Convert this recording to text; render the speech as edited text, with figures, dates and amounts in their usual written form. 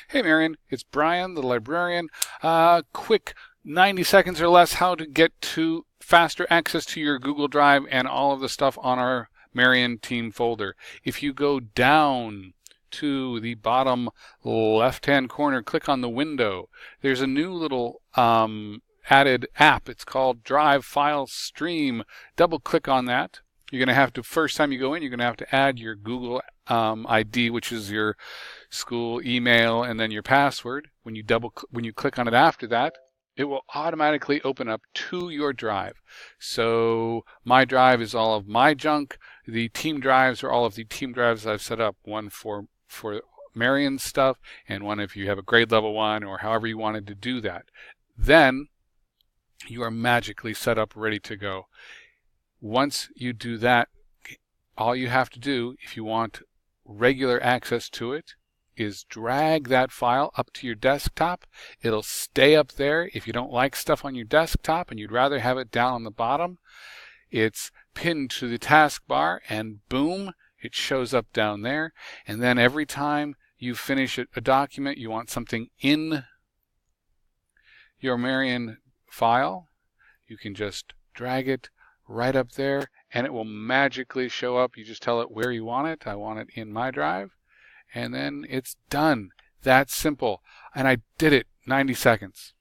Hey Marion, it's Brian, the librarian. Quick 90 seconds or less how to get to faster access to your Google Drive and all of the stuff on our Marion team folder. If you go down to the bottom left-hand corner, click on the window. There's a new little added app. It's called Drive File Stream. Double click on that. You're going to have to, first time you go in, you're going to have to add your Google ID, which is your school email, and then your password. When you click on it after that, it will automatically open up to your drive. So my drive is all of my junk. The team drives are all of the team drives I've set up, one for Marion's stuff, and one if you have a grade level one or however you wanted to do that. Then you are magically set up, ready to go. Once you do that, all you have to do, if you want regular access to it, is drag that file up to your desktop. It'll stay up there. If you don't like stuff on your desktop and you'd rather have it down on the bottom, it's pinned to the taskbar and boom, it shows up down there. And then every time you finish a document, you want something in your Marion file, you can just drag it right up there and it will magically show up. You just tell it where you want it. I want it in my drive, and then it's done. That's simple. And I did it 90 seconds.